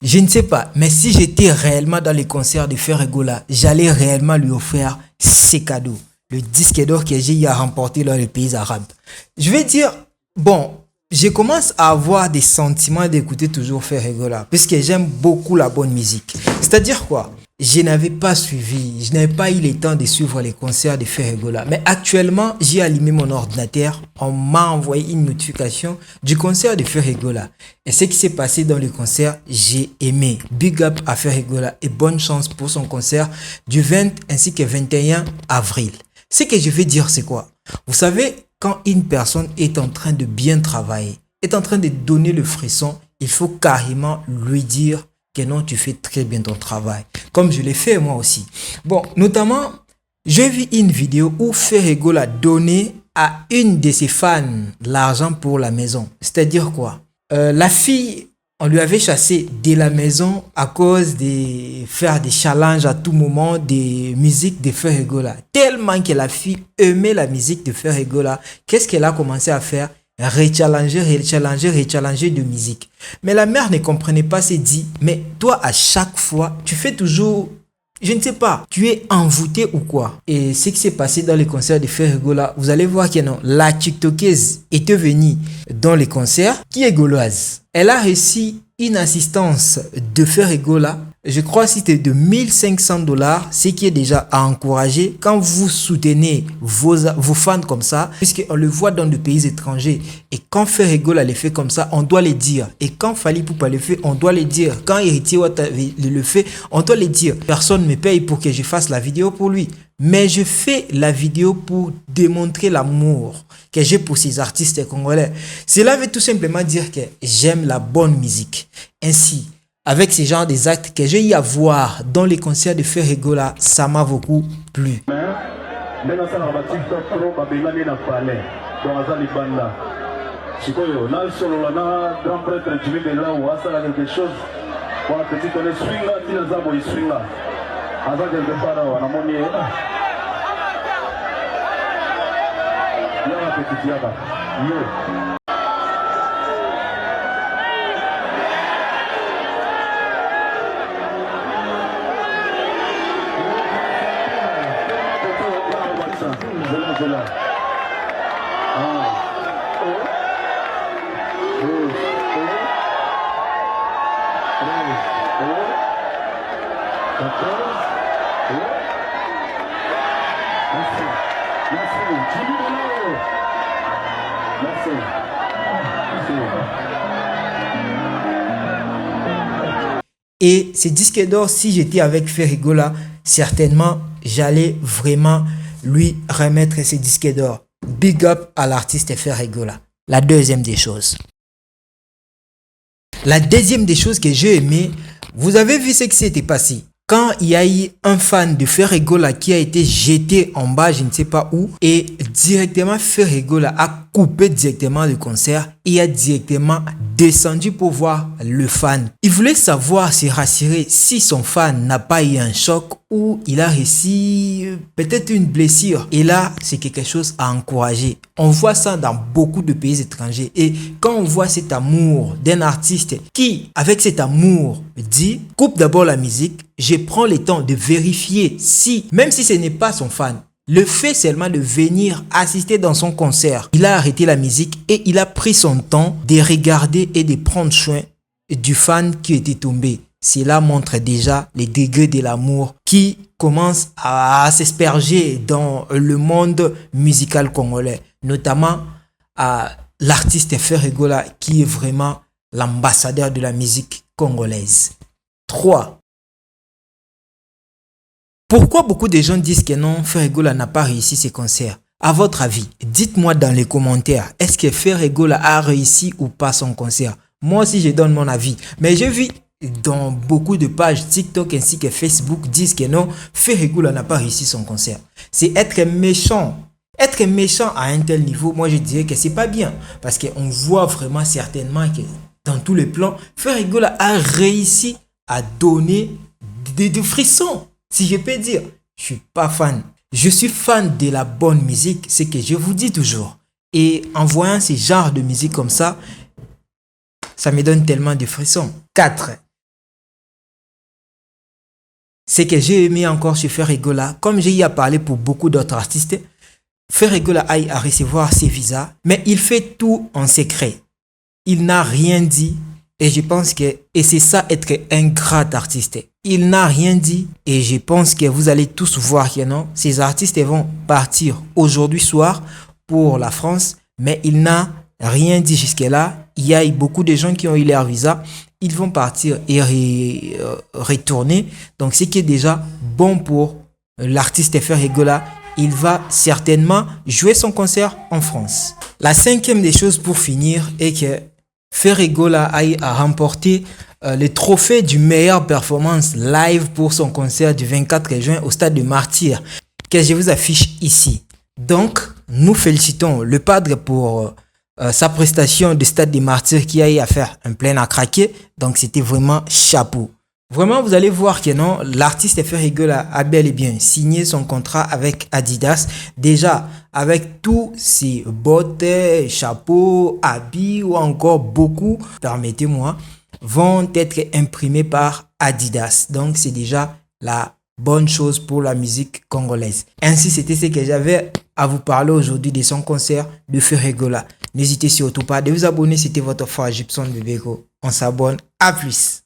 Je ne sais pas, mais si j'étais réellement dans les concerts de Ferregola, j'allais réellement lui offrir ces cadeaux. Le disque d'or que j'ai eu à remporter dans les pays arabes. Je vais dire, bon, je commence à avoir des sentiments d'écouter toujours Ferregola, puisque j'aime beaucoup la bonne musique. C'est-à-dire quoi? Je n'avais pas suivi, je n'avais pas eu le temps de suivre les concerts de Ferregola. Mais actuellement, j'ai allumé mon ordinateur, on m'a envoyé une notification du concert de Ferregola. Et ce qui s'est passé dans le concert, j'ai aimé. Big up à Ferregola et bonne chance pour son concert du 20 ainsi que 21 avril. Ce que je vais dire, c'est quoi? Vous savez, quand une personne est en train de bien travailler, est en train de donner le frisson, il faut carrément lui dire que non, tu fais très bien ton travail. Comme je l'ai fait moi aussi. Bon, notamment, j'ai vu une vidéo où Ferregola a donné à une de ses fans l'argent pour la maison. C'est-à-dire quoi? La fille, on lui avait chassé de la maison à cause de faire des challenges à tout moment des musiques de Ferregola. Tellement que la fille aimait la musique de Ferregola, qu'est-ce qu'elle a commencé à faire? Rechallenger de musique. Mais la mère ne comprenait pas, s'est dit, mais toi à chaque fois, tu fais toujours, je ne sais pas, tu es envoûté ou quoi? Et ce qui s'est passé dans les concerts de Ferregola, vous allez voir que non, la TikTokeuse était venue dans les concerts, qui est gauloise. Elle a reçu une assistance de Ferregola, je crois que c'était de 1500 $, ce qui est déjà à encourager quand vous soutenez vos fans comme ça, puisqu'on le voit dans des pays étrangers. Et quand Ferregola le fait comme ça, on doit le dire. Et quand Fally Ipupa le fait, on doit le dire. Quand Héritier Wata le fait, on doit le dire. Personne ne me paye pour que je fasse la vidéo pour lui. Mais je fais la vidéo pour démontrer l'amour que j'ai pour ces artistes congolais. Cela veut tout simplement dire que j'aime la bonne musique. Ainsi, avec ce genre des actes que j'ai eu à voir dans les concerts de Ferregola, ça m'a beaucoup plu. Et ce disque d'or, si j'étais avec Ferregola, certainement, j'allais vraiment lui remettre ce disque d'or. Big up à l'artiste Ferregola. La deuxième des choses. La deuxième des choses que j'ai aimé, vous avez vu ce qui s'était passé. Quand il y a eu un fan de Ferregola qui a été jeté en bas, je ne sais pas où, et directement Ferregola a coupé directement le concert et a directement descendu pour voir le fan. Il voulait savoir, se rassurer si son fan n'a pas eu un choc ou il a reçu peut-être une blessure. Et là, c'est quelque chose à encourager. On voit ça dans beaucoup de pays étrangers. Et quand on voit cet amour d'un artiste qui, avec cet amour, dit, coupe d'abord la musique, je prends le temps de vérifier si, même si ce n'est pas son fan, le fait seulement de venir assister dans son concert, il a arrêté la musique et il a pris son temps de regarder et de prendre soin du fan qui était tombé. Cela montre déjà les degrés de l'amour qui commence à s'asperger dans le monde musical congolais, notamment à l'artiste Ferregola qui est vraiment l'ambassadeur de la musique congolaise. 3. Pourquoi beaucoup de gens disent que non, Ferregola n'a pas réussi ses concerts? À votre avis, dites-moi dans les commentaires, est-ce que Ferregola a réussi ou pas son concert? Moi aussi, je donne mon avis. Mais j'ai vu dans beaucoup de pages TikTok ainsi que Facebook disent que non, Ferregola n'a pas réussi son concert. C'est être méchant. Être méchant à un tel niveau, moi je dirais que c'est pas bien. Parce qu'on voit vraiment certainement que dans tous les plans, Ferregola a réussi à donner des frissons. Si je peux dire, je suis pas fan. Je suis fan de la bonne musique, c'est que je vous dis toujours. Et en voyant ces genres de musique comme ça me donne tellement de frissons. 4. Ce que j'ai aimé encore chez Ferregola, comme j'ai y a parlé pour beaucoup d'autres artistes, Ferregola aille à recevoir ses visas, mais il fait tout en secret. Il n'a rien dit et je pense que, et c'est ça être un grand artiste. Il n'a rien dit et je pense que vous allez tous voir que non, ces artistes vont partir aujourd'hui soir pour la France, mais il n'a rien dit jusque-là. Il y a beaucoup de gens qui ont eu leur visa, ils vont partir et retourner. Donc, ce qui est déjà bon pour l'artiste Ferregola, il va certainement jouer son concert en France. La cinquième des choses pour finir est que Ferregola a remporté le trophée du meilleure performance live pour son concert du 24 juin au stade de Martyrs, que je vous affiche ici. Donc, nous félicitons le padre pour sa prestation de stade des Martyrs qui a eu à faire un plein à craquer. Donc, c'était vraiment chapeau. Vraiment, vous allez voir que non, l'artiste Ferregola a bel et bien signé son contrat avec Adidas. Déjà, avec tous ses bottes, chapeaux, habits ou encore beaucoup, permettez-moi, vont être imprimés par Adidas. Donc, c'est déjà la bonne chose pour la musique congolaise. Ainsi, c'était ce que j'avais à vous parler aujourd'hui de son concert de Ferregola. N'hésitez surtout pas de vous abonner. C'était votre frère Gibson Bebeko. On s'abonne. À plus.